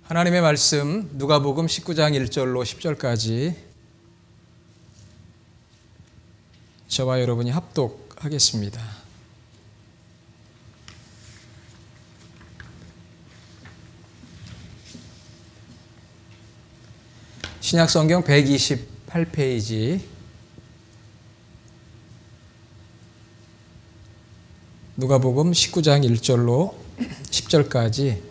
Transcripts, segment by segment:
하나님의 말씀 누가복음 19장 1절로 10절까지 저와 여러분이 합독하겠습니다. 신약성경 128페이지 누가복음 19장 1절로 10절까지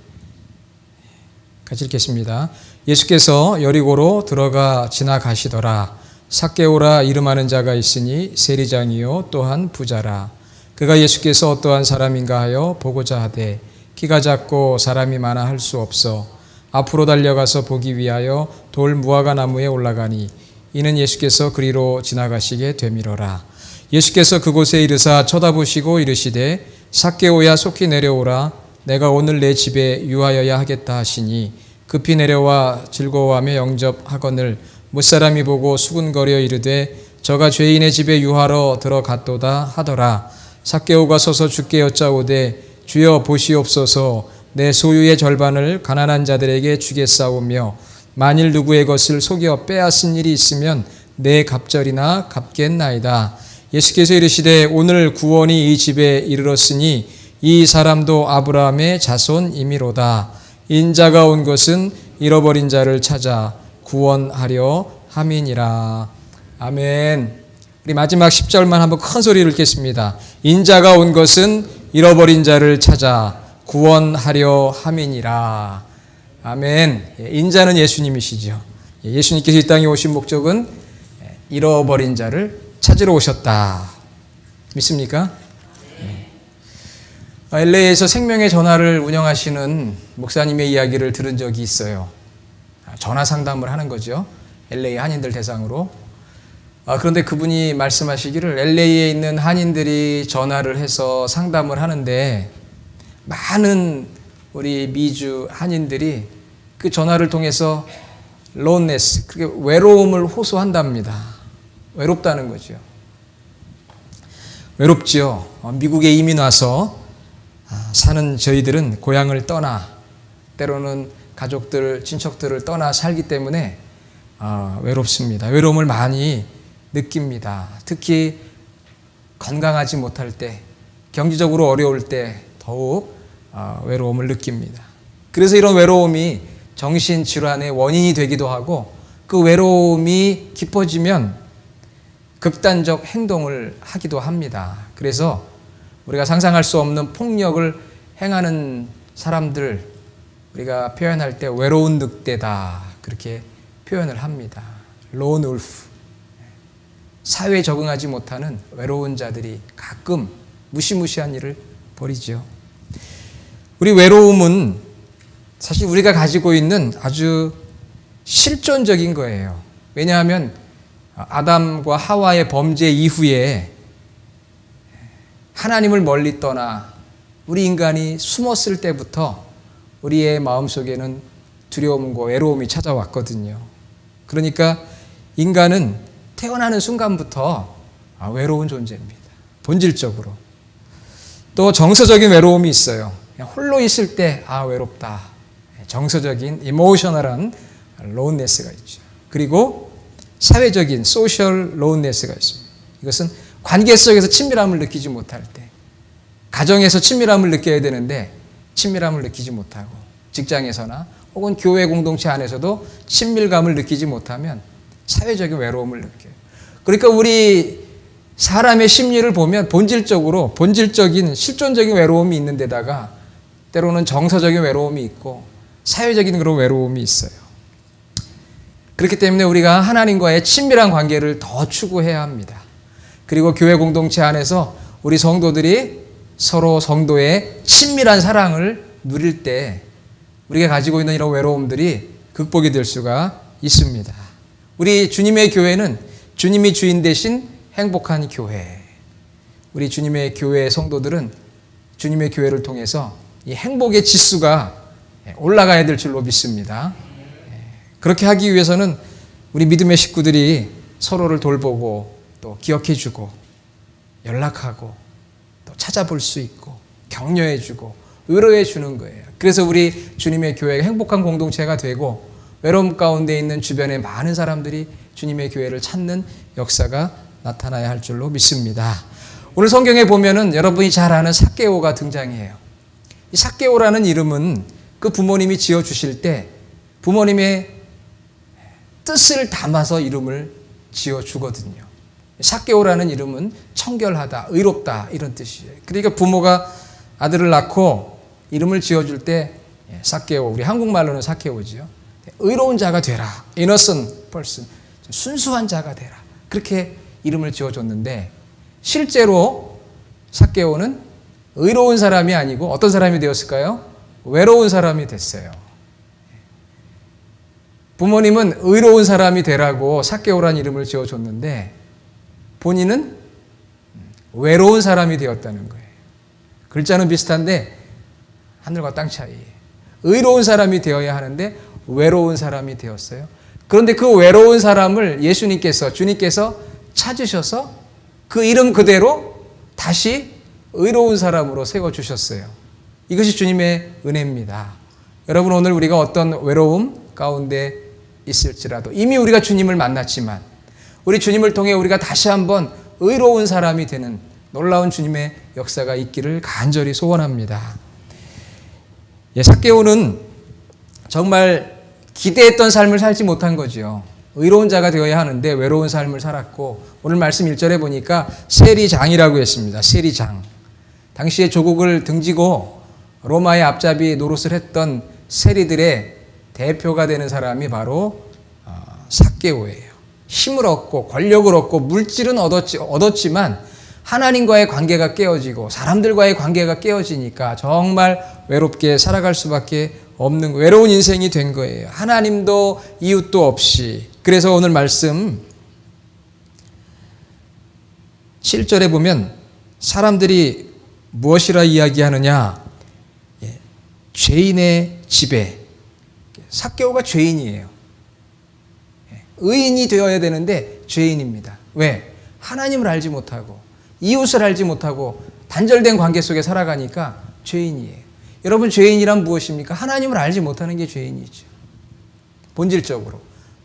같이 읽겠습니다. 예수께서 여리고로 들어가 지나가시더라. 삭개오라 이름하는 자가 있으니 세리장이요 또한 부자라. 그가 예수께서 어떠한 사람인가 하여 보고자 하되 키가 작고 사람이 많아 할 수 없어 앞으로 달려가서 보기 위하여 돌 무화과 나무에 올라가니 이는 예수께서 그리로 지나가시게 되미러라. 예수께서 그곳에 이르사 쳐다보시고 이르시되 삭개오야 속히 내려오라. 내가 오늘 내 집에 유하여야 하겠다 하시니 급히 내려와 즐거워하며 영접하거늘 무사람이 보고 수군거려 이르되 저가 죄인의 집에 유하러 들어갔도다 하더라. 삭개오가 서서 주께 여짜오되 주여 보시옵소서 내 소유의 절반을 가난한 자들에게 주겠사오며 만일 누구의 것을 속여 빼앗은 일이 있으면 내 갑절이나 갚겠나이다. 예수께서 이르시되 오늘 구원이 이 집에 이르렀으니 이 사람도 아브라함의 자손이미로다. 인자가 온 것은 잃어버린 자를 찾아 구원하려 함이니라. 아멘. 우리 마지막 10절만 한번 큰 소리를 읽겠습니다. 인자가 온 것은 잃어버린 자를 찾아 구원하려 함이니라. 아멘. 인자는 예수님이시죠. 예수님께서 이 땅에 오신 목적은 잃어버린 자를 찾으러 오셨다. 믿습니까? LA에서 생명의 전화를 운영하시는 목사님의 이야기를 들은 적이 있어요. 전화 상담을 하는 거죠. LA 한인들 대상으로. 그런데 그분이 말씀하시기를 LA에 있는 한인들이 전화를 해서 상담을 하는데 많은 우리 미주 한인들이 그 전화를 통해서 loneliness, 그게 외로움을 호소한답니다. 외롭다는 거죠. 외롭지요. 미국에 이민 와서 사는 저희들은 고향을 떠나 때로는 가족들, 친척들을 떠나 살기 때문에 외롭습니다. 외로움을 많이 느낍니다. 특히 건강하지 못할 때, 경제적으로 어려울 때 더욱 외로움을 느낍니다. 그래서 이런 외로움이 정신질환의 원인이 되기도 하고 그 외로움이 깊어지면 극단적 행동을 하기도 합니다. 그래서 우리가 상상할 수 없는 폭력을 행하는 사람들 우리가 표현할 때 외로운 늑대다 그렇게 표현을 합니다. lone wolf. 사회에 적응하지 못하는 외로운 자들이 가끔 무시무시한 일을 벌이죠. 우리 외로움은 사실 우리가 가지고 있는 아주 실존적인 거예요. 왜냐하면 아담과 하와의 범죄 이후에 하나님을 멀리 떠나 우리 인간이 숨었을 때부터 우리의 마음속에는 두려움과 외로움이 찾아왔거든요. 그러니까 인간은 태어나는 순간부터 외로운 존재입니다. 본질적으로. 또 정서적인 외로움이 있어요. 그냥 홀로 있을 때 외롭다. 정서적인 이모셔널한 loneliness가 있죠. 그리고 사회적인 social loneliness가 있습니다. 이것은 관계 속에서 친밀함을 느끼지 못할 때, 가정에서 친밀함을 느껴야 되는데 친밀함을 느끼지 못하고, 직장에서나 혹은 교회 공동체 안에서도 친밀감을 느끼지 못하면 사회적인 외로움을 느껴요. 그러니까 우리 사람의 심리를 보면 본질적인 실존적인 외로움이 있는 데다가 때로는 정서적인 외로움이 있고 사회적인 그런 외로움이 있어요. 그렇기 때문에 우리가 하나님과의 친밀한 관계를 더 추구해야 합니다. 그리고 교회 공동체 안에서 우리 성도들이 서로 성도의 친밀한 사랑을 누릴 때 우리가 가지고 있는 이런 외로움들이 극복이 될 수가 있습니다. 우리 주님의 교회는 주님이 주인 대신 행복한 교회. 우리 주님의 교회 성도들은 주님의 교회를 통해서 이 행복의 지수가 올라가야 될 줄로 믿습니다. 그렇게 하기 위해서는 우리 믿음의 식구들이 서로를 돌보고 또 기억해주고 연락하고 또 찾아볼 수 있고 격려해주고 위로해 주는 거예요. 그래서 우리 주님의 교회가 행복한 공동체가 되고 외로움 가운데 있는 주변의 많은 사람들이 주님의 교회를 찾는 역사가 나타나야 할 줄로 믿습니다. 오늘 성경에 보면은 여러분이 잘 아는 삭개오가 등장해요. 이 삭개오라는 이름은 그 부모님이 지어주실 때 부모님의 뜻을 담아서 이름을 지어주거든요. 삭개오라는 이름은 청결하다, 의롭다 이런 뜻이에요. 그러니까 부모가 아들을 낳고 이름을 지어줄 때 삭개오, 우리 한국말로는 삭개오지요. 의로운 자가 되라, innocent person, 순수한 자가 되라. 그렇게 이름을 지어줬는데 실제로 삭개오는 의로운 사람이 아니고 어떤 사람이 되었을까요? 외로운 사람이 됐어요. 부모님은 의로운 사람이 되라고 삭개오라는 이름을 지어줬는데 본인은 외로운 사람이 되었다는 거예요. 글자는 비슷한데 하늘과 땅 차이예요. 의로운 사람이 되어야 하는데 외로운 사람이 되었어요. 그런데 그 외로운 사람을 주님께서 찾으셔서 그 이름 그대로 다시 의로운 사람으로 세워주셨어요. 이것이 주님의 은혜입니다. 여러분, 오늘 우리가 어떤 외로움 가운데 있을지라도 이미 우리가 주님을 만났지만 우리 주님을 통해 우리가 다시 한번 의로운 사람이 되는 놀라운 주님의 역사가 있기를 간절히 소원합니다. 삭개오는 정말 기대했던 삶을 살지 못한 거죠. 의로운 자가 되어야 하는데 외로운 삶을 살았고 오늘 말씀 1절에 보니까 세리장이라고 했습니다. 세리장. 당시에 조국을 등지고 로마의 앞잡이 노릇을 했던 세리들의 대표가 되는 사람이 바로 삭개오예요. 힘을 얻고 권력을 얻고 물질은 얻었지만 하나님과의 관계가 깨어지고 사람들과의 관계가 깨어지니까 정말 외롭게 살아갈 수밖에 없는 외로운 인생이 된 거예요. 하나님도 이웃도 없이. 그래서 오늘 말씀 7절에 보면 사람들이 무엇이라 이야기하느냐? 죄인의 집에. 삭개오가 죄인이에요. 의인이 되어야 되는데 죄인입니다. 왜? 하나님을 알지 못하고 이웃을 알지 못하고 단절된 관계 속에 살아가니까 죄인이에요. 여러분, 죄인이란 무엇입니까? 하나님을 알지 못하는 게 죄인이죠. 본질적으로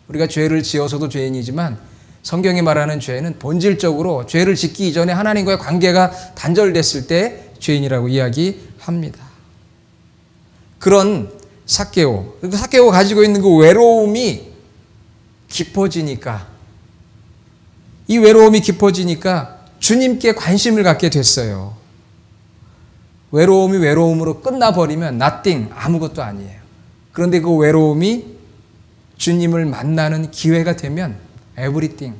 우리가 죄를 지어서도 죄인이지만 성경이 말하는 죄는 본질적으로 죄를 짓기 이전에 하나님과의 관계가 단절됐을 때 죄인이라고 이야기합니다. 그런 삭개오가 가지고 있는 그 외로움이 깊어지니까 이 외로움이 깊어지니까 주님께 관심을 갖게 됐어요. 외로움이 외로움으로 끝나버리면 nothing, 아무것도 아니에요. 그런데 그 외로움이 주님을 만나는 기회가 되면 everything,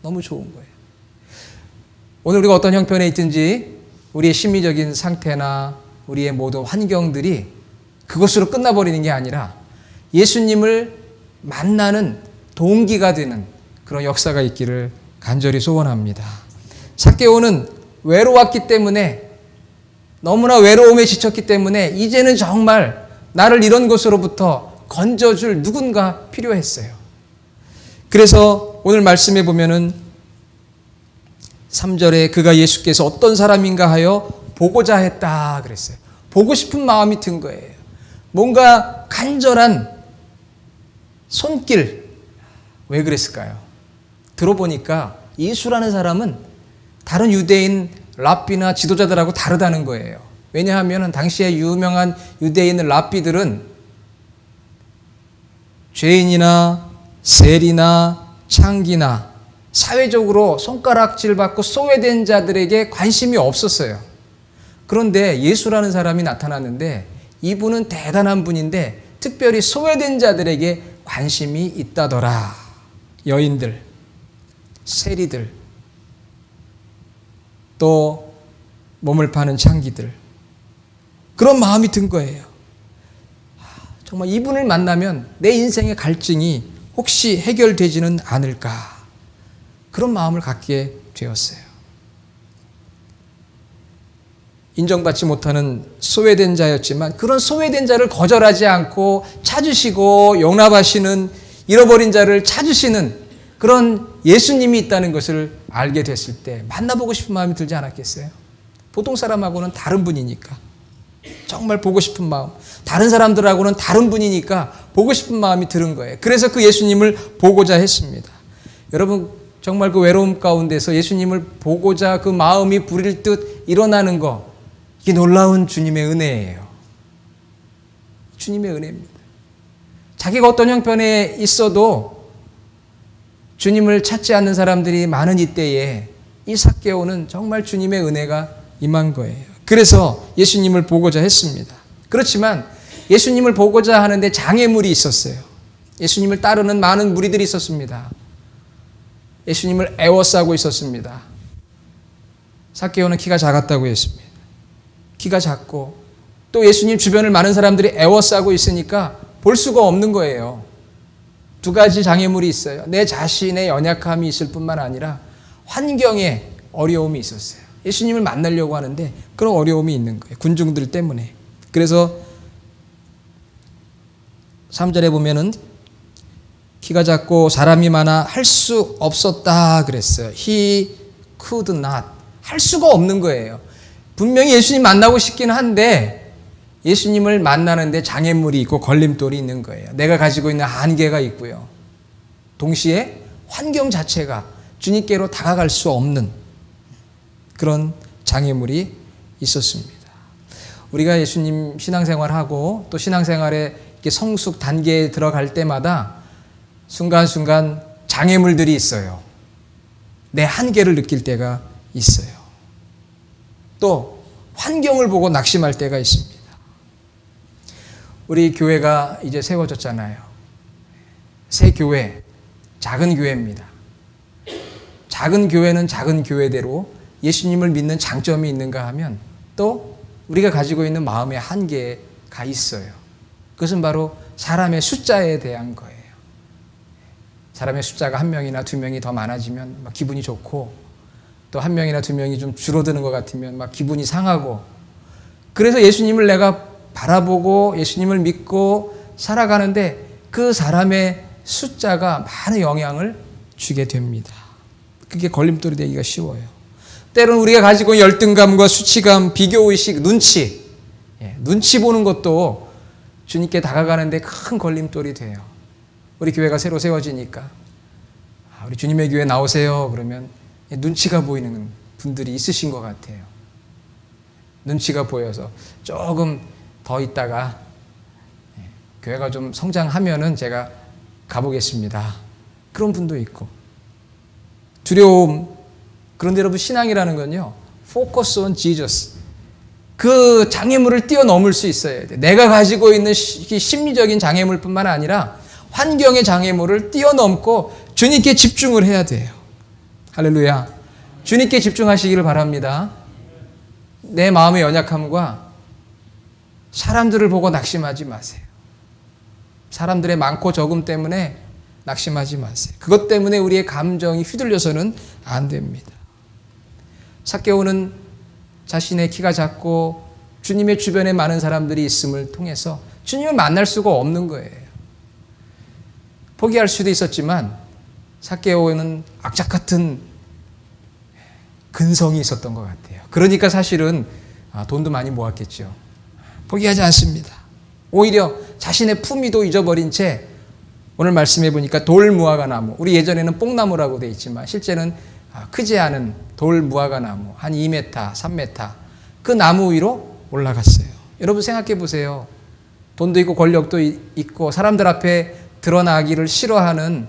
너무 좋은 거예요. 오늘 우리가 어떤 형편에 있든지 우리의 심리적인 상태나 우리의 모든 환경들이 그것으로 끝나버리는 게 아니라 예수님을 만나는 동기가 되는 그런 역사가 있기를 간절히 소원합니다. 삭개오는 외로웠기 때문에 너무나 외로움에 지쳤기 때문에 이제는 정말 나를 이런 것으로부터 건져줄 누군가 필요했어요. 그래서 오늘 말씀에 보면은 3절에 그가 예수께서 어떤 사람인가 하여 보고자 했다 그랬어요. 보고 싶은 마음이 든 거예요. 뭔가 간절한 손길. 왜 그랬을까요? 들어보니까 예수라는 사람은 다른 유대인 랍비나 지도자들하고 다르다는 거예요. 왜냐하면 당시에 유명한 유대인 랍비들은 죄인이나 세리나 창기나 사회적으로 손가락질 받고 소외된 자들에게 관심이 없었어요. 그런데 예수라는 사람이 나타났는데 이분은 대단한 분인데 특별히 소외된 자들에게 관심이 있다더라. 여인들, 세리들, 또 몸을 파는 창기들, 그런 마음이 든 거예요. 정말 이분을 만나면 내 인생의 갈증이 혹시 해결되지는 않을까, 그런 마음을 갖게 되었어요. 인정받지 못하는 소외된 자였지만 그런 소외된 자를 거절하지 않고 찾으시고 용납하시는, 잃어버린 자를 찾으시는 그런 예수님이 있다는 것을 알게 됐을 때 만나보고 싶은 마음이 들지 않았겠어요? 보통 사람하고는 다른 분이니까. 정말 보고 싶은 마음. 다른 사람들하고는 다른 분이니까 보고 싶은 마음이 드는 거예요. 그래서 그 예수님을 보고자 했습니다. 여러분, 정말 그 외로움 가운데서 예수님을 보고자 그 마음이 부릴 듯 일어나는 거, 이게 놀라운 주님의 은혜예요. 주님의 은혜입니다. 자기가 어떤 형편에 있어도 주님을 찾지 않는 사람들이 많은 이때에 이 삭개오는 정말 주님의 은혜가 임한 거예요. 그래서 예수님을 보고자 했습니다. 그렇지만 예수님을 보고자 하는데 장애물이 있었어요. 예수님을 따르는 많은 무리들이 있었습니다. 예수님을 애워싸고 있었습니다. 삭개오는 키가 작았다고 했습니다. 키가 작고 또 예수님 주변을 많은 사람들이 애워싸고 있으니까 볼 수가 없는 거예요. 두 가지 장애물이 있어요. 내 자신의 연약함이 있을 뿐만 아니라 환경에 어려움이 있었어요. 예수님을 만나려고 하는데 그런 어려움이 있는 거예요. 군중들 때문에. 그래서 3절에 보면은 키가 작고 사람이 많아 할 수 없었다 그랬어요. He could not. 할 수가 없는 거예요. 분명히 예수님 만나고 싶긴 한데 예수님을 만나는데 장애물이 있고 걸림돌이 있는 거예요. 내가 가지고 있는 한계가 있고요. 동시에 환경 자체가 주님께로 다가갈 수 없는 그런 장애물이 있었습니다. 우리가 예수님 신앙생활하고 또 신앙생활의 성숙 단계에 들어갈 때마다 순간순간 장애물들이 있어요. 내 한계를 느낄 때가 있어요. 또 환경을 보고 낙심할 때가 있습니다. 우리 교회가 이제 세워졌잖아요. 새 교회, 작은 교회입니다. 작은 교회는 작은 교회대로 예수님을 믿는 장점이 있는가 하면 또 우리가 가지고 있는 마음의 한계가 있어요. 그것은 바로 사람의 숫자에 대한 거예요. 사람의 숫자가 한 명이나 두 명이 더 많아지면 막 기분이 좋고 또 한 명이나 두 명이 좀 줄어드는 것 같으면 막 기분이 상하고 그래서 예수님을 내가 바라보고 예수님을 믿고 살아가는데 그 사람의 숫자가 많은 영향을 주게 됩니다. 그게 걸림돌이 되기가 쉬워요. 때로는 우리가 가지고 있는 열등감과 수치감, 비교의식, 눈치 보는 것도 주님께 다가가는데 큰 걸림돌이 돼요. 우리 교회가 새로 세워지니까 우리 주님의 교회 나오세요 그러면 눈치가 보이는 분들이 있으신 것 같아요. 눈치가 보여서 조금 더 있다가 교회가 좀 성장하면은 제가 가보겠습니다. 그런 분도 있고 두려움. 그런데 여러분 신앙이라는 건요 Focus on Jesus. 그 장애물을 뛰어넘을 수 있어야 돼. 내가 가지고 있는 심리적인 장애물뿐만 아니라 환경의 장애물을 뛰어넘고 주님께 집중을 해야 돼요. 할렐루야. 주님께 집중하시기를 바랍니다. 내 마음의 연약함과 사람들을 보고 낙심하지 마세요. 사람들의 많고 적음 때문에 낙심하지 마세요. 그것 때문에 우리의 감정이 휘둘려서는 안 됩니다. 삭개오는 자신의 키가 작고 주님의 주변에 많은 사람들이 있음을 통해서 주님을 만날 수가 없는 거예요. 포기할 수도 있었지만 삭개오는 악착 같은 근성이 있었던 것 같아요. 그러니까 사실은 돈도 많이 모았겠죠. 포기하지 않습니다. 오히려 자신의 품위도 잊어버린 채 오늘 말씀해 보니까 돌무화과 나무, 우리 예전에는 뽕나무라고 되어 있지만 실제는 크지 않은 돌무화과 나무 한 2m, 3m 그 나무 위로 올라갔어요. 여러분 생각해 보세요. 돈도 있고 권력도 있고 사람들 앞에 드러나기를 싫어하는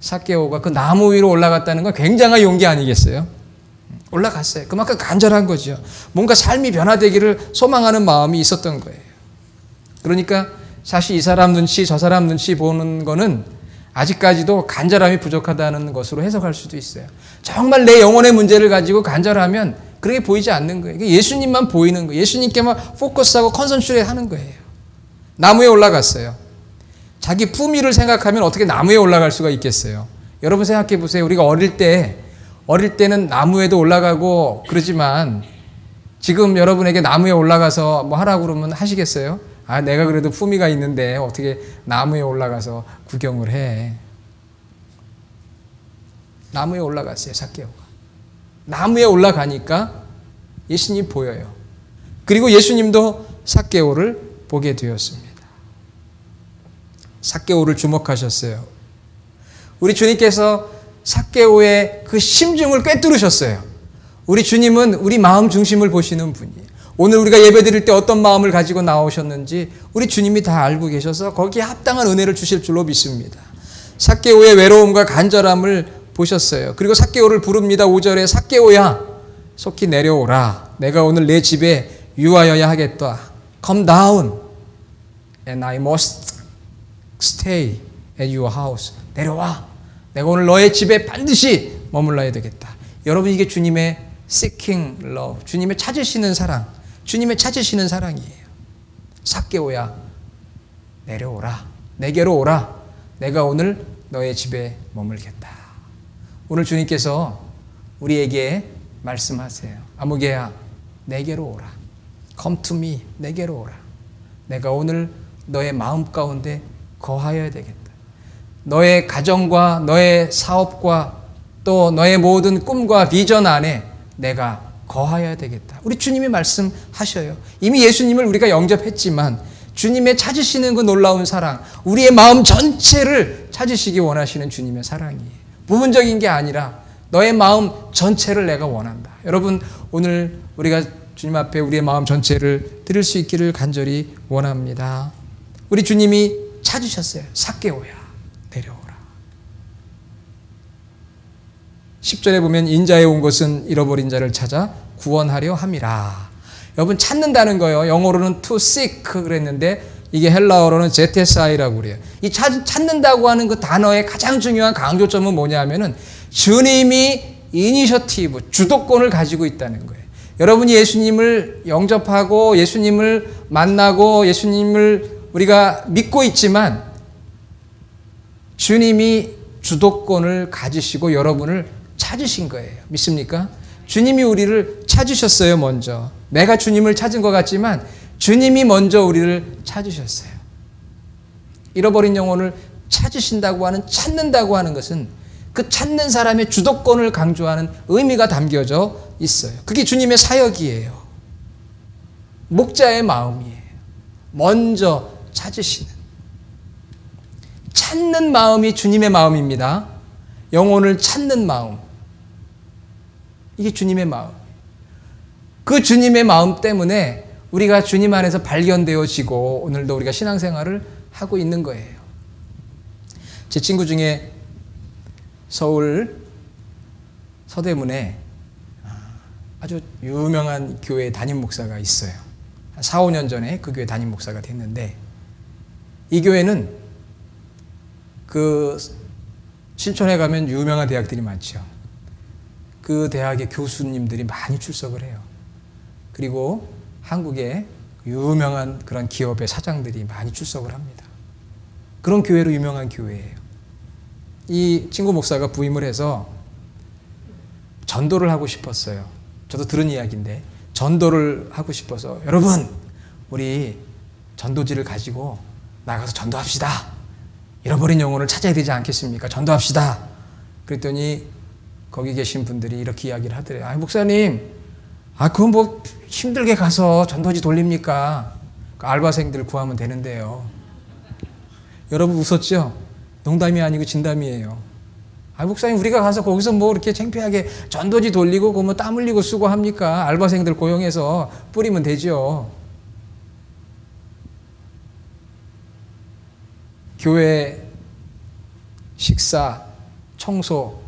삭개오가 그 나무 위로 올라갔다는 건 굉장한 용기 아니겠어요? 올라갔어요. 그만큼 간절한 거죠. 뭔가 삶이 변화되기를 소망하는 마음이 있었던 거예요. 그러니까 사실 이 사람 눈치 저 사람 눈치 보는 거는 아직까지도 간절함이 부족하다는 것으로 해석할 수도 있어요. 정말 내 영혼의 문제를 가지고 간절하면 그렇게 보이지 않는 거예요. 예수님만 보이는 거예요. 예수님께만 포커스하고 컨센트레이트 하는 거예요. 나무에 올라갔어요. 자기 품위를 생각하면 어떻게 나무에 올라갈 수가 있겠어요? 여러분 생각해 보세요. 우리가 어릴 때는 나무에도 올라가고 그러지만 지금 여러분에게 나무에 올라가서 뭐 하라고 그러면 하시겠어요? 내가 그래도 품위가 있는데 어떻게 나무에 올라가서 구경을 해. 나무에 올라갔어요. 삭개오가. 나무에 올라가니까 예수님 보여요. 그리고 예수님도 삭개오를 보게 되었습니다. 삭개오를 주목하셨어요. 우리 주님께서 삭개오의 그 심중을 꿰뚫으셨어요. 우리 주님은 우리 마음 중심을 보시는 분이에요. 오늘 우리가 예배드릴 때 어떤 마음을 가지고 나오셨는지 우리 주님이 다 알고 계셔서 거기에 합당한 은혜를 주실 줄로 믿습니다. 삭개오의 외로움과 간절함을 보셨어요. 그리고 삭개오를 부릅니다. 5절에 삭개오야 속히 내려오라. 내가 오늘 내 집에 유하여야 하겠다. Come down and I must stay at your house. 내려와. 내가 오늘 너의 집에 반드시 머물러야 되겠다. 여러분 이게 주님의 seeking love, 주님의 찾으시는 사랑, 주님의 찾으시는 사랑이에요. 삭개오야 내려오라. 내게로 오라. 내가 오늘 너의 집에 머물겠다. 오늘 주님께서 우리에게 말씀하세요. 아무개야 내게로 오라. Come to me. 내게로 오라. 내가 오늘 너의 마음 가운데 거하여야 되겠다. 너의 가정과 너의 사업과 또 너의 모든 꿈과 비전 안에 내가 거하여야 되겠다. 우리 주님이 말씀하셔요. 이미 예수님을 우리가 영접했지만 주님의 찾으시는 그 놀라운 사랑, 우리의 마음 전체를 찾으시기 원하시는 주님의 사랑이에요. 부분적인 게 아니라 너의 마음 전체를 내가 원한다. 여러분 오늘 우리가 주님 앞에 우리의 마음 전체를 드릴 수 있기를 간절히 원합니다. 우리 주님이 찾으셨어요. 삭개오야 내려오라. 10절에 보면 인자에 온 것은 잃어버린 자를 찾아 구원하려 함이라. 여러분 찾는다는 거예요. 영어로는 to seek 그랬는데 이게 헬라어로는 제테사이라고 그래요. 이 찾는다고 하는 그 단어의 가장 중요한 강조점은 뭐냐면은 주님이 이니셔티브, 주도권을 가지고 있다는 거예요. 여러분이 예수님을 영접하고 예수님을 만나고 예수님을 우리가 믿고 있지만 주님이 주도권을 가지시고 여러분을 찾으신 거예요. 믿습니까? 주님이 우리를 찾으셨어요. 먼저. 내가 주님을 찾은 것 같지만 주님이 먼저 우리를 찾으셨어요. 잃어버린 영혼을 찾으신다고 하는, 찾는다고 하는 것은 그 찾는 사람의 주도권을 강조하는 의미가 담겨져 있어요. 그게 주님의 사역이에요. 목자의 마음이에요. 먼저 찾으시는. 찾는 마음이 주님의 마음입니다. 영혼을 찾는 마음. 이게 주님의 마음. 그 주님의 마음 때문에 우리가 주님 안에서 발견되어지고 오늘도 우리가 신앙생활을 하고 있는 거예요. 제 친구 중에 서울 서대문에 아주 유명한 교회 담임 목사가 있어요. 4, 5년 전에 그 교회 담임 목사가 됐는데 이 교회는 그 신촌에 가면 유명한 대학들이 많죠. 그 대학의 교수님들이 많이 출석을 해요. 그리고 한국의 유명한 그런 기업의 사장들이 많이 출석을 합니다. 그런 교회로 유명한 교회예요. 이 친구 목사가 부임을 해서 전도를 하고 싶었어요. 저도 들은 이야기인데 전도를 하고 싶어서 여러분 우리 전도지를 가지고 나가서 전도합시다. 잃어버린 영혼을 찾아야 되지 않겠습니까? 전도합시다. 그랬더니 거기 계신 분들이 이렇게 이야기를 하더래요. 아, 목사님, 그건 뭐 힘들게 가서 전도지 돌립니까? 그 알바생들 구하면 되는데요. 여러분 웃었죠? 농담이 아니고 진담이에요. 아, 목사님, 우리가 가서 거기서 뭐 이렇게 창피하게 전도지 돌리고 그 뭐 땀 흘리고 수고합니까? 알바생들 고용해서 뿌리면 되죠. 교회 식사, 청소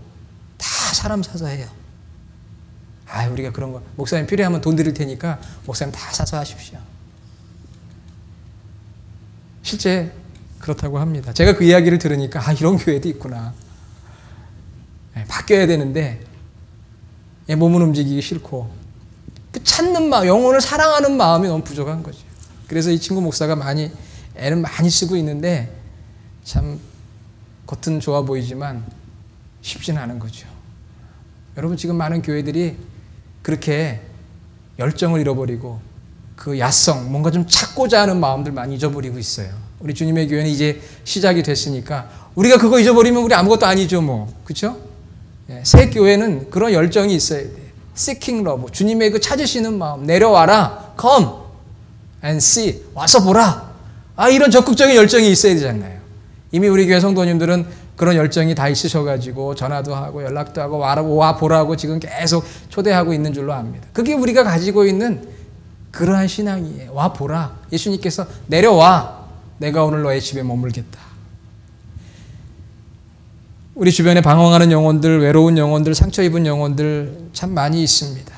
다 사람 사서 해요. 우리가 그런 거 목사님 필요하면 돈 드릴 테니까 목사님 다 사서 하십시오. 실제 그렇다고 합니다. 제가 그 이야기를 들으니까 이런 교회도 있구나. 바뀌어야 되는데 몸은 움직이기 싫고 그 찾는 마음, 영혼을 사랑하는 마음이 너무 부족한 거죠. 그래서 이 친구 목사가 애는 많이 쓰고 있는데 참 겉은 좋아 보이지만 쉽지는 않은 거죠. 여러분 지금 많은 교회들이 그렇게 열정을 잃어버리고 그 야성, 뭔가 좀 찾고자 하는 마음들 많이 잊어버리고 있어요. 우리 주님의 교회는 이제 시작이 됐으니까 우리가 그거 잊어버리면 우리 아무것도 아니죠, 뭐. 그렇죠? 새 교회는 그런 열정이 있어야 돼요. Seeking love, 주님의 그 찾으시는 마음, 내려와라, come, and see. 와서 보라. 이런 적극적인 열정이 있어야 되잖아요. 이미 우리 교회 성도님들은 그런 열정이 다 있으셔가지고 전화도 하고 연락도 하고 와 보라고 지금 계속 초대하고 있는 줄로 압니다. 그게 우리가 가지고 있는 그러한 신앙이에요. 와 보라. 예수님께서 내려와. 내가 오늘 너의 집에 머물겠다. 우리 주변에 방황하는 영혼들, 외로운 영혼들, 상처 입은 영혼들 참 많이 있습니다.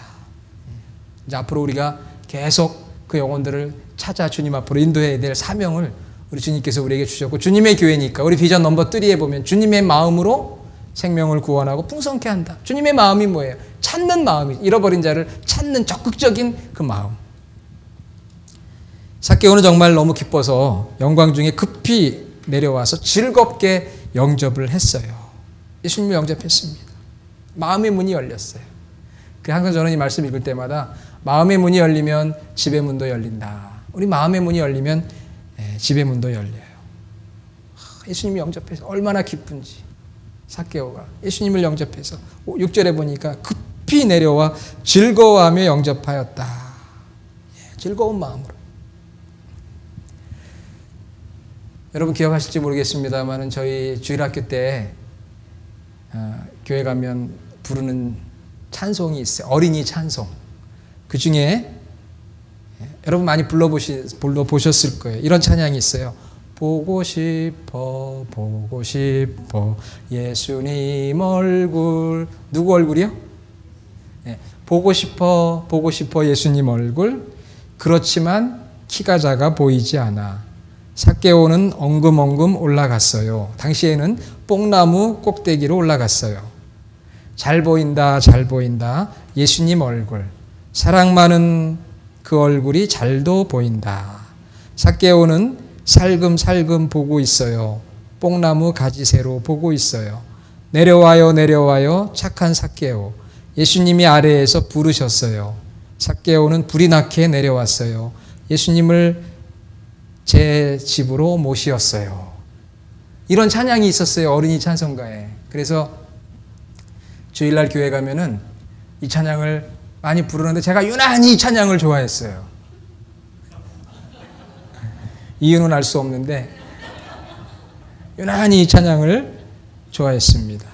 이제 앞으로 우리가 계속 그 영혼들을 찾아 주님 앞으로 인도해야 될 사명을 우리 주님께서 우리에게 주셨고, 주님의 교회니까 우리 비전 넘버 3에 보면 주님의 마음으로 생명을 구원하고 풍성케 한다. 주님의 마음이 뭐예요? 찾는 마음이, 잃어버린 자를 찾는 적극적인 그 마음. 삭개오는 정말 너무 기뻐서 영광 중에 급히 내려와서 즐겁게 영접을 했어요. 예수님을 영접했습니다. 마음의 문이 열렸어요. 항상 저는 이 말씀 읽을 때마다 마음의 문이 열리면 집의 문도 열린다. 우리 마음의 문이 열리면 집의 문도 열려요. 예수님이 영접해서 얼마나 기쁜지. 삭개오가 예수님을 영접해서 6절에 보니까 급히 내려와 즐거워하며 영접하였다. 즐거운 마음으로. 여러분 기억하실지 모르겠습니다만 저희 주일학교 때 교회 가면 부르는 찬송이 있어요. 어린이 찬송. 그 중에 여러분 많이 불러보셨을 거예요. 이런 찬양이 있어요. 보고 싶어 보고 싶어 예수님 얼굴. 누구 얼굴이요? 보고 싶어 예수님 얼굴. 그렇지만 키가 작아 보이지 않아. 삭개오는 엉금엉금 올라갔어요. 당시에는 뽕나무 꼭대기로 올라갔어요. 잘 보인다 잘 보인다 예수님 얼굴. 사랑 많은 그 얼굴이 잘도 보인다. 삭개오는 살금살금 보고 있어요. 뽕나무 가지새로 보고 있어요. 내려와요 내려와요 착한 삭개오. 예수님이 아래에서 부르셨어요. 삭개오는 불이 나게 내려왔어요. 예수님을 제 집으로 모시었어요. 이런 찬양이 있었어요. 어린이 찬송가에. 그래서 주일날 교회 가면은 이 찬양을 많이 부르는데 제가 유난히 이 찬양을 좋아했어요. 이유는 알 수 없는데 유난히 이 찬양을 좋아했습니다.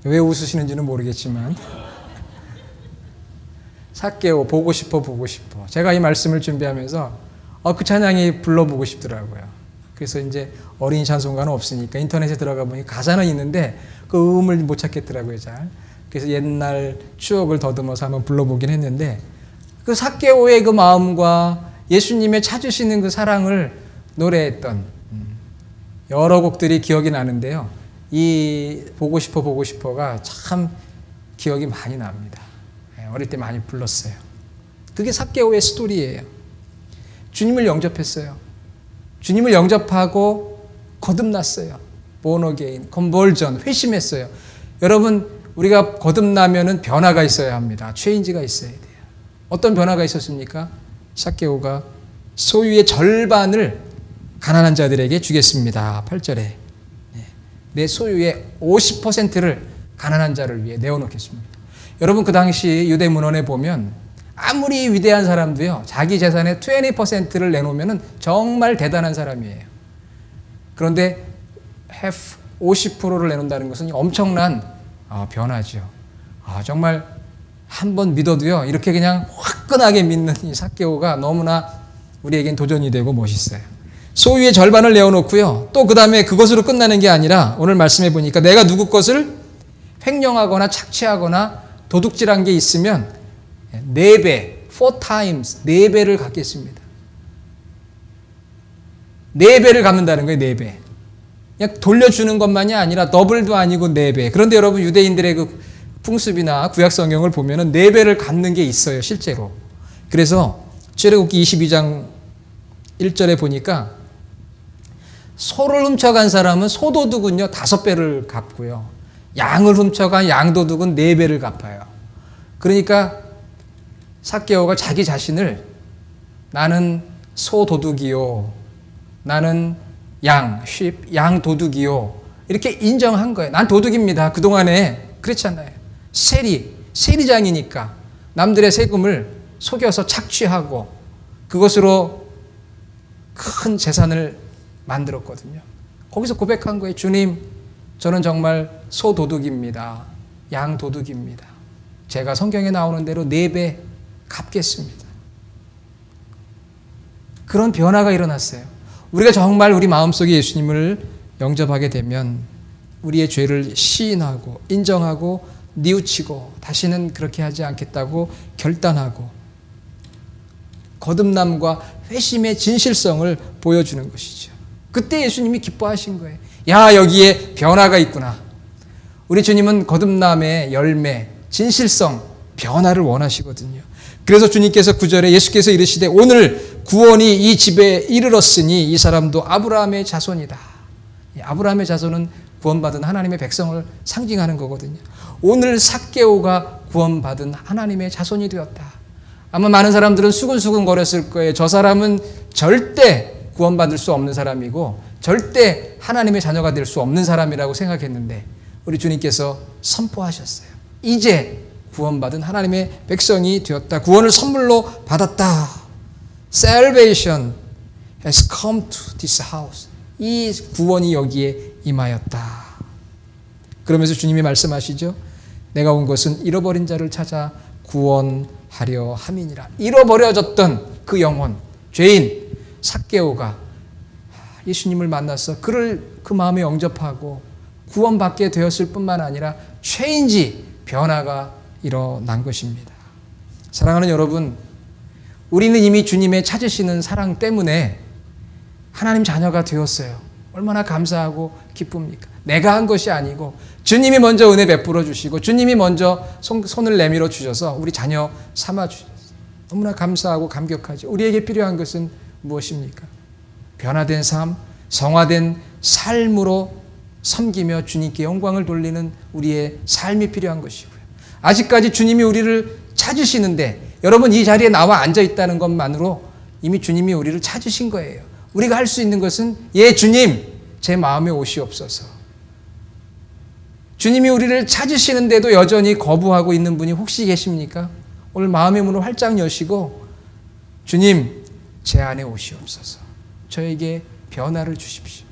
왜 웃으시는지는 모르겠지만 삭개오 보고 싶어 보고 싶어. 제가 이 말씀을 준비하면서 그 찬양이 불러보고 싶더라고요. 그래서 이제 어린이 찬송가는 없으니까 인터넷에 들어가 보니 가사는 있는데 그 음을 못 찾겠더라고요 잘. 그래서 옛날 추억을 더듬어서 한번 불러보긴 했는데 그 삭개오의 그 마음과 예수님의 찾으시는 그 사랑을 노래했던 여러 곡들이 기억이 나는데요. 이 보고 싶어 보고 싶어가 참 기억이 많이 납니다. 어릴 때 많이 불렀어요. 그게 삭개오의 스토리예요. 주님을 영접했어요. 주님을 영접하고 거듭났어요. born again, conversion, 회심했어요. 여러분 우리가 거듭나면은 변화가 있어야 합니다. 체인지가 있어야 돼요. 어떤 변화가 있었습니까? 삭개오가 소유의 절반을 가난한 자들에게 주겠습니다. 8절에 내 소유의 50%를 가난한 자를 위해 내어놓겠습니다. 여러분 그 당시 유대 문헌에 보면 아무리 위대한 사람도요 자기 재산의 20%를 내놓으면 정말 대단한 사람이에요. 그런데 50%를 내놓는다는 것은 엄청난 변화죠. 정말 한번 믿어도요 이렇게 그냥 화끈하게 믿는 이 삭개오가 너무나 우리에겐 도전이 되고 멋있어요. 소유의 절반을 내어놓고요. 또 그 다음에 그것으로 끝나는 게 아니라 오늘 말씀해 보니까 내가 누구 것을 횡령하거나 착취하거나 도둑질한 게 있으면 4배, 4 times, 4배를 갚겠습니다. 4배를 갚는다는 거예요, 4배. 그냥 돌려주는 것만이 아니라 더블도 아니고 4배. 그런데 여러분 유대인들의 그 풍습이나 구약 성경을 보면은 4배를 갚는 게 있어요, 실제로. 그래서 출애굽기 22장 1절에 보니까 소를 훔쳐간 사람은 소도둑은요 5배를 갚고요. 양을 훔쳐간 양도둑은 4배를 갚아요. 그러니까 삭개오가 자기 자신을 나는 소도둑이요. 나는 양도둑이요. 이렇게 인정한 거예요. 난 도둑입니다. 그동안에 그랬잖아요. 세리장이니까 남들의 세금을 속여서 착취하고 그것으로 큰 재산을 만들었거든요. 거기서 고백한 거예요. 주님, 저는 정말 소도둑입니다. 양도둑입니다. 제가 성경에 나오는 대로 4배 갚겠습니다. 그런 변화가 일어났어요. 우리가 정말 우리 마음속에 예수님을 영접하게 되면 우리의 죄를 시인하고 인정하고 뉘우치고 다시는 그렇게 하지 않겠다고 결단하고 거듭남과 회심의 진실성을 보여주는 것이죠. 그때 예수님이 기뻐하신 거예요. 야, 여기에 변화가 있구나. 우리 주님은 거듭남의 열매, 진실성, 변화를 원하시거든요. 그래서 주님께서 9절에 예수께서 이르시되 오늘 구원이 이 집에 이르렀으니 이 사람도 아브라함의 자손이다. 아브라함의 자손은 구원받은 하나님의 백성을 상징하는 거거든요. 오늘 삭개오가 구원받은 하나님의 자손이 되었다. 아마 많은 사람들은 수근수근 거렸을 거예요. 저 사람은 절대 구원받을 수 없는 사람이고 절대 하나님의 자녀가 될 수 없는 사람이라고 생각했는데 우리 주님께서 선포하셨어요. 이제 구원받은 하나님의 백성이 되었다. 구원을 선물로 받았다. Salvation has come to this house. 이 구원이 여기에 임하였다. 그러면서 주님이 말씀하시죠. 내가 온 것은 잃어버린 자를 찾아 구원하려 함이니라. 잃어버려졌던 그 영혼, 죄인 삭개오가 예수님을 만나서 그를 그 마음에 영접하고 구원받게 되었을 뿐만 아니라 체인지, 변화가 일어난 것입니다. 사랑하는 여러분, 우리는 이미 주님의 찾으시는 사랑 때문에 하나님 자녀가 되었어요. 얼마나 감사하고 기쁩니까? 내가 한 것이 아니고 주님이 먼저 은혜 베풀어 주시고 주님이 먼저 손을 내밀어 주셔서 우리 자녀 삼아 주셨어요. 너무나 감사하고 감격하죠. 우리에게 필요한 것은 무엇입니까? 변화된 삶, 성화된 삶으로 섬기며 주님께 영광을 돌리는 우리의 삶이 필요한 것이고요. 아직까지 주님이 우리를 찾으시는데 여러분 이 자리에 나와 앉아 있다는 것만으로 이미 주님이 우리를 찾으신 거예요. 우리가 할 수 있는 것은 예 주님 제 마음에 오시옵소서. 주님이 우리를 찾으시는데도 여전히 거부하고 있는 분이 혹시 계십니까? 오늘 마음의 문을 활짝 여시고 주님 제 안에 오시옵소서. 저에게 변화를 주십시오.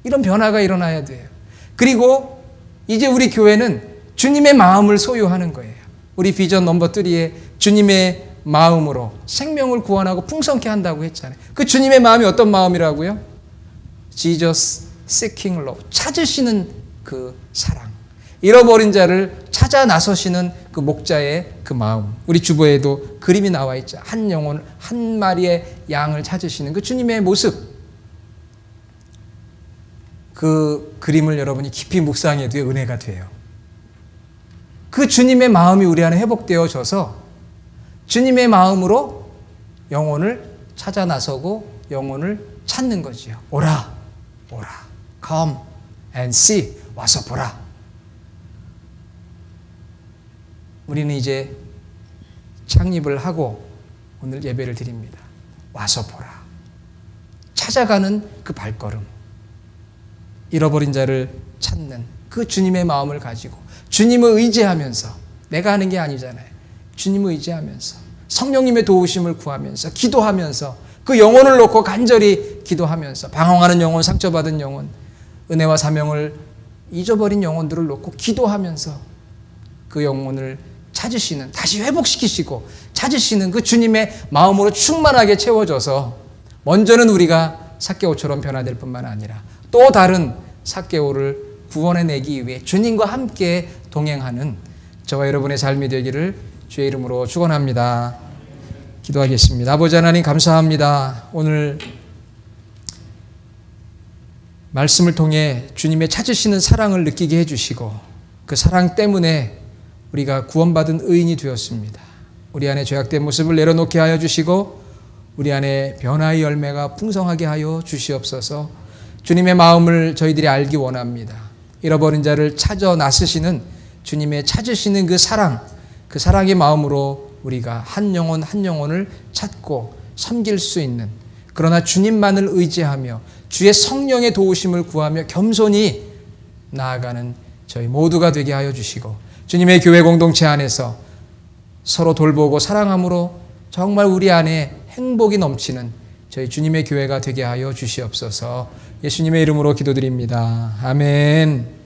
이런 변화가 일어나야 돼요. 그리고 이제 우리 교회는 주님의 마음을 소유하는 거예요. 우리 비전 넘버 3에 주님의 마음으로 생명을 구원하고 풍성케 한다고 했잖아요. 그 주님의 마음이 어떤 마음이라고요? Jesus seeking love. 찾으시는 그 사랑. 잃어버린 자를 찾아 나서시는 그 목자의 그 마음. 우리 주보에도 그림이 나와 있죠. 한 영혼, 한 마리의 양을 찾으시는 그 주님의 모습. 그 그림을 여러분이 깊이 묵상해도 은혜가 돼요. 그 주님의 마음이 우리 안에 회복되어져서 주님의 마음으로 영혼을 찾아 나서고 영혼을 찾는 거지요. 오라, 오라. Come and see. 와서 보라. 우리는 이제 창립을 하고 오늘 예배를 드립니다. 와서 보라. 찾아가는 그 발걸음. 잃어버린 자를 찾는 그 주님의 마음을 가지고 주님을 의지하면서 내가 하는 게 아니잖아요. 주님을 의지하면서 성령님의 도우심을 구하면서 기도하면서 그 영혼을 놓고 간절히 기도하면서 방황하는 영혼, 상처받은 영혼, 은혜와 사명을 잊어버린 영혼들을 놓고 기도하면서 그 영혼을 찾으시는, 다시 회복시키시고 찾으시는 그 주님의 마음으로 충만하게 채워져서 먼저는 우리가 삭개오처럼 변화될 뿐만 아니라 또 다른 삭개오를 구원해내기 위해 주님과 함께 동행하는 저와 여러분의 삶이 되기를 주의 이름으로 축원합니다. 기도하겠습니다. 아버지 하나님 감사합니다. 오늘 말씀을 통해 주님의 찾으시는 사랑을 느끼게 해주시고 그 사랑 때문에 우리가 구원받은 의인이 되었습니다. 우리 안에 죄악된 모습을 내려놓게 하여 주시고 우리 안에 변화의 열매가 풍성하게 하여 주시옵소서. 주님의 마음을 저희들이 알기 원합니다. 잃어버린 자를 찾아 나서시는 주님의 찾으시는 그 사랑, 그 사랑의 마음으로 우리가 한 영혼 한 영혼을 찾고 섬길 수 있는, 그러나 주님만을 의지하며 주의 성령의 도우심을 구하며 겸손히 나아가는 저희 모두가 되게 하여 주시고 주님의 교회 공동체 안에서 서로 돌보고 사랑함으로 정말 우리 안에 행복이 넘치는 저희 주님의 교회가 되게 하여 주시옵소서. 예수님의 이름으로 기도드립니다. 아멘.